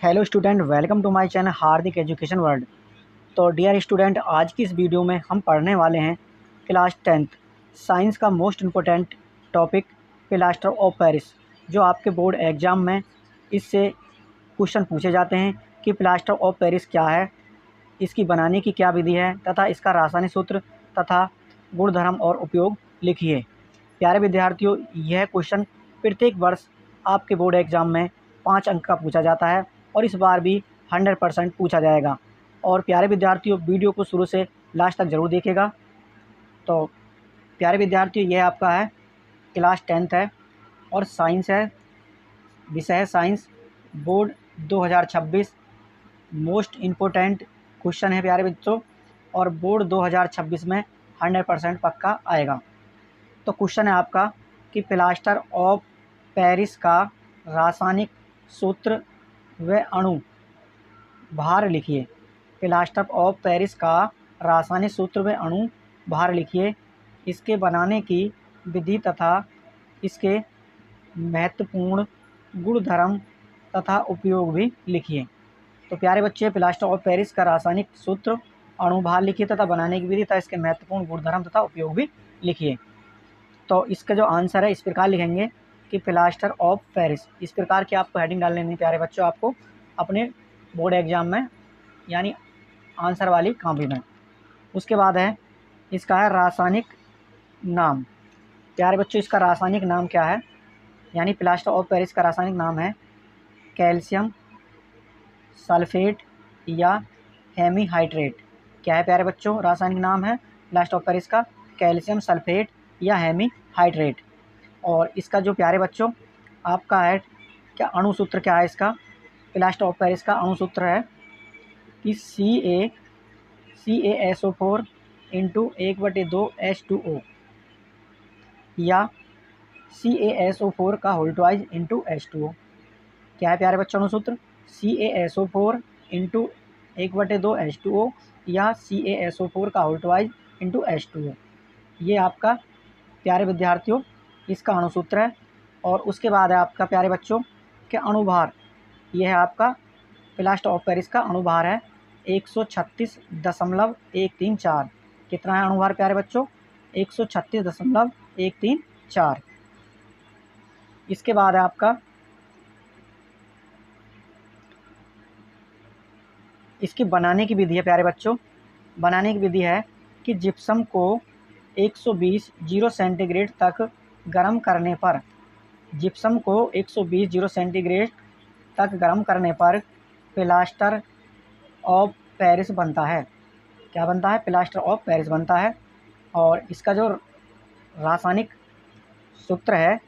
Hello student, welcome to my channel Hardik education world. तो dear student, आज की इस वीडियो में हम पढ़ने वाले हैं क्लास 10th साइंस का most important topic plaster of Paris. जो आपके बोर्ड एग्ज़ाम में इससे क्वेश्चन पूछे जाते हैं कि प्लास्टर ऑफ पेरिस क्या है, इसकी बनाने की क्या विधि है तथा इसका रासायनिक सूत्र तथा गुणधर्म और उपयोग लिखिए। प्यारे विद्यार्थियों, यह क्वेश्चन प्रत्येक वर्ष आपके बोर्ड एग्ज़ाम में 5 अंक का पूछा जाता है और इस बार भी 100% पूछा जाएगा। और प्यारे विद्यार्थियों, वीडियो को शुरू से लास्ट तक ज़रूर देखिएगा। तो प्यारे विद्यार्थियों, यह आपका है क्लास 10th है और साइंस है, विषय है science, board 2026 most important question है प्यारे बच्चों, और बोर्ड 2026 में 100% पक्का आएगा। तो क्वेश्चन है आपका कि प्लास्टर ऑफ पेरिस का रासायनिक सूत्र व अणु भार लिखिए। प्लास्टर ऑफ पेरिस का रासायनिक सूत्र व अणु भार लिखिए। इसके बनाने की विधि तथा इसके महत्वपूर्ण गुणधर्म तथा उपयोग भी लिखिए। तो प्यारे बच्चे, प्लास्टर ऑफ पेरिस का रासायनिक सूत्र, अणु भार लिखिए तथा बनाने की विधि तथा इसके महत्वपूर्ण गुणधर्म तथा उपयोग भी लिखिए। तो इसका जो आंसर है इस प्रकार लिखेंगे कि प्लास्टर ऑफ पेरिस। इस प्रकार की आपको हेडिंग डाल लेनी प्यारे बच्चों, आपको अपने बोर्ड एग्जाम में, यानी आंसर वाली कॉपी में। उसके बाद है इसका है रासायनिक नाम। प्यारे बच्चों, इसका रासायनिक नाम क्या है, यानी प्लास्टर ऑफ पेरिस का रासायनिक नाम है कैल्शियम सल्फेट या हेमीहाइड्रेट। क्या है प्यारे बच्चों, रासायनिक नाम है प्लास्टर ऑफ पेरिस का कैल्शियम सल्फेट या हेमीहाइड्रेट। और इसका जो प्यारे बच्चों आपका है क्या अणु सूत्र क्या है इसका, प्लास्टर ऑफ पेरिस का अणु सूत्र है कि CaSO4 इंटू 1/2H2O या CaSO4 का होल ट्वाइज इंटू H2O। क्या है प्यारे बच्चों अणु सूत्र, CaSO4 इंटू 1/2H2O या CaSO4 का होल ट्वाइज इंटू H2O। ये आपका प्यारे विद्यार्थियों इसका अणुसूत्र है। और उसके बाद है आपका प्यारे बच्चों के अणुभार। यह है आपका प्लास्टर ऑफ पेरिस का अणुभार है 136.134। कितना है अणुभार प्यारे बच्चों, 136.134। इसके बाद है आपका इसकी बनाने की विधि है प्यारे बच्चों। बनाने की विधि है कि जिप्सम को 120 जीरो सेंटीग्रेड तक गर्म करने पर, जिप्सम को 120 जीरो सेंटीग्रेड तक गर्म करने पर प्लास्टर ऑफ पेरिस बनता है। क्या बनता है, प्लास्टर ऑफ पेरिस बनता है। और इसका जो रासायनिक सूत्र है,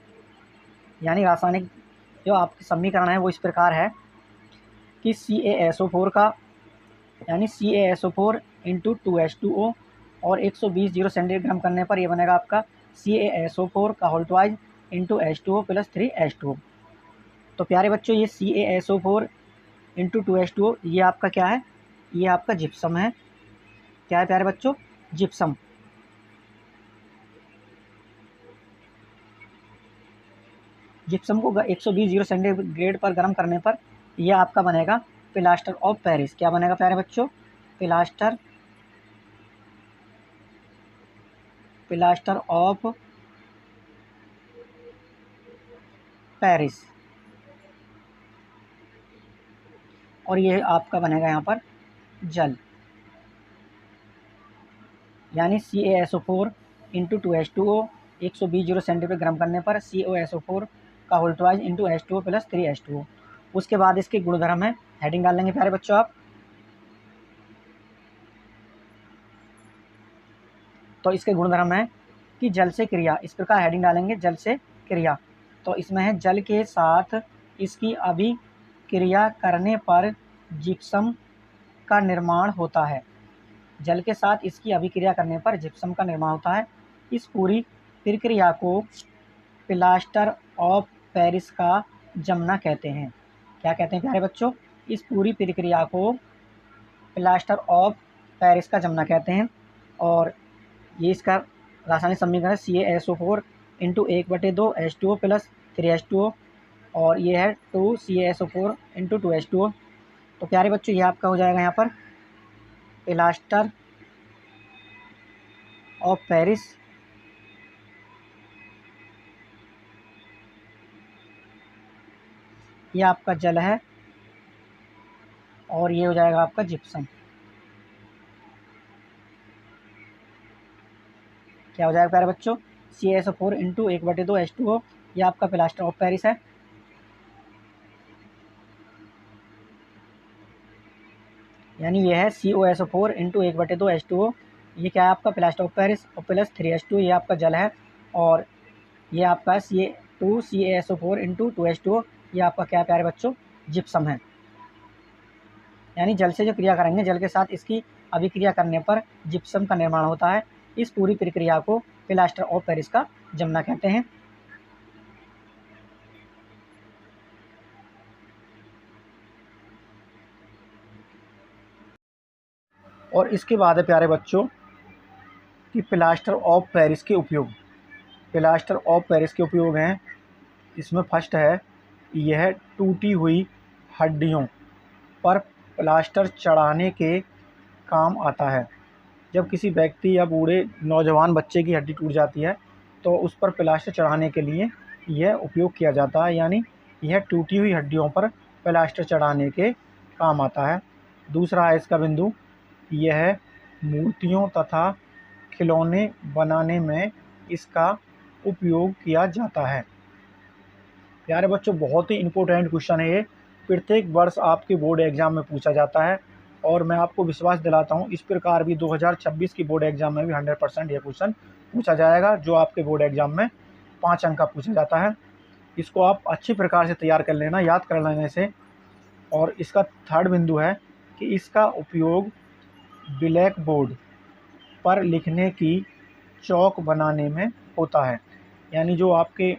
यानी रासायनिक जो आपकी समीकरण है वो इस प्रकार है कि CaSO4 का, यानी CaSO4 इंटू 2H2O और 120 जीरो सेंटीग्रेड गर्म करने पर ये बनेगा आपका CaSO4 का whole twice into H2O plus 3H2O। तो प्यारे बच्चों, ये CaSO4 इंटू 2H2O ये आपका क्या है, ये आपका जिप्सम है। क्या है प्यारे बच्चों, जिप्सम। जिप्सम को 120 जीरो सेंटीग्रेड पर गर्म करने पर यह आपका बनेगा प्लास्टर ऑफ पेरिस। क्या बनेगा प्यारे बच्चों, प्लास्टर ऑफ पेरिस। और यह आपका बनेगा यहाँ पर जल, यानी CaSO4 into 2H2O 120 zero centigrade गर्म करने पर CaSO4 का whole twice into H2O plus 3H2O। उसके बाद इसके गुणधर्म है, हेडिंग डाल लेंगे प्यारे बच्चों आप। तो इसके गुणधर्म है कि जल से क्रिया, इस प्रकार हेडिंग डालेंगे जल से क्रिया। तो इसमें है जल के साथ इसकी अभिक्रिया करने पर जिप्सम का निर्माण होता है। जल के साथ इसकी अभिक्रिया करने पर जिप्सम का निर्माण होता है। इस पूरी प्रक्रिया को प्लास्टर ऑफ पेरिस का जमना कहते हैं। क्या कहते हैं प्यारे बच्चों, इस पूरी प्रक्रिया को प्लास्टर ऑफ पेरिस का जमना कहते हैं। और ये इसका रासायनिक समीकरण है CaSO4 into 1/2H2O plus 3H2O। और ये है 2 CaSO4 इंटू 2H2O तो प्यारे बच्चों ये आपका हो जाएगा यहाँ पर प्लास्टर ऑफ पेरिस ये आपका जल है और ये हो जाएगा आपका जिप्सम। क्या हो जाएगा प्यारे बच्चों, CaSO4 इंटू 1/2 H2O ये आपका प्लास्टर ऑफ पेरिस है। यानी ये है CaSO4 इंटू 1/2 H2O ये क्या है आपका प्लास्टर ऑफ पेरिस और प्लस 3H2 ये आपका जल है और ये आपका CaSO4 इंटू 2H2O ये आपका क्या है प्यारे बच्चों, जिप्सम है। यानी जल से जो क्रिया करेंगे, जल के साथ इसकी अभिक्रिया करने पर जिप्सम का निर्माण होता है। इस पूरी प्रक्रिया को प्लास्टर ऑफ पेरिस का जमना कहते हैं। और इसके बाद है प्यारे बच्चों कि प्लास्टर ऑफ पेरिस के उपयोग। प्लास्टर ऑफ पेरिस के उपयोग हैं, इसमें फर्स्ट है यह टूटी हुई हड्डियों पर प्लास्टर चढ़ाने के काम आता है। जब किसी व्यक्ति या बूढ़े नौजवान बच्चे की हड्डी टूट जाती है तो उस पर प्लास्टर चढ़ाने के लिए यह उपयोग किया जाता है। यानी यह टूटी हुई हड्डियों पर प्लास्टर चढ़ाने के काम आता है। दूसरा है इसका बिंदु, यह मूर्तियों तथा खिलौने बनाने में इसका उपयोग किया जाता है। प्यारे बच्चों बहुत ही इम्पोर्टेंट क्वेश्चन है ये, प्रत्येक वर्ष आपके बोर्ड एग्ज़ाम में पूछा जाता है और मैं आपको विश्वास दिलाता हूँ इस प्रकार भी 2026 की बोर्ड एग्ज़ाम में भी 100% ये क्वेश्चन पूछा जाएगा, जो आपके बोर्ड एग्ज़ाम में 5 अंक का पूछा जाता है। इसको आप अच्छी प्रकार से तैयार कर लेना, याद कर लेने से। और इसका थर्ड बिंदु है कि इसका उपयोग ब्लैक बोर्ड पर लिखने की चौक बनाने में होता है। यानी जो आपके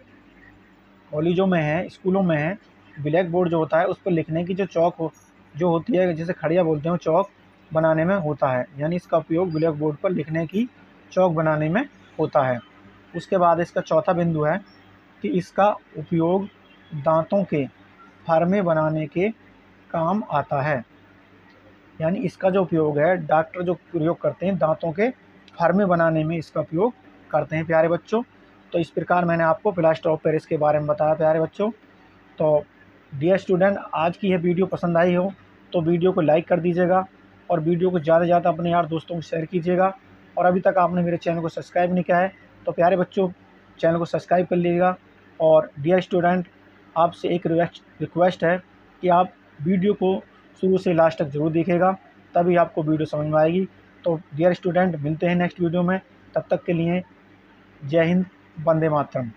कॉलेजों में है, स्कूलों में है, ब्लैक बोर्ड जो होता है उस पर लिखने की जो चौक जो होती है, जिसे खड़िया बोलते हैं, चौक बनाने में होता है। यानी इसका उपयोग ब्लैक बोर्ड पर लिखने की चौक बनाने में होता है। उसके बाद इसका चौथा बिंदु है कि इसका उपयोग दांतों के फरमे बनाने के काम आता है। यानी इसका जो उपयोग है, डॉक्टर जो प्रयोग करते हैं दांतों के फरमे बनाने में इसका उपयोग करते हैं प्यारे बच्चों। तो इस प्रकार मैंने आपको प्लास्टर ऑफ पेरिस के बारे में बताया प्यारे बच्चों। तो डियर स्टूडेंट, आज की यह वीडियो पसंद आई हो तो वीडियो को लाइक कर दीजिएगा और वीडियो को ज़्यादा से ज़्यादा अपने यार दोस्तों को शेयर कीजिएगा। और अभी तक आपने मेरे चैनल को सब्सक्राइब नहीं किया है तो प्यारे बच्चों चैनल को सब्सक्राइब कर लीजिएगा। और डियर स्टूडेंट, आपसे एक रिक्वेस्ट है कि आप वीडियो को शुरू से लास्ट तक ज़रूर देखिएगा, तभी आपको वीडियो समझ में आएगी। तो डियर स्टूडेंट, मिलते हैं नेक्स्ट वीडियो में, तब तक के लिए जय हिंद, वंदे मातरम।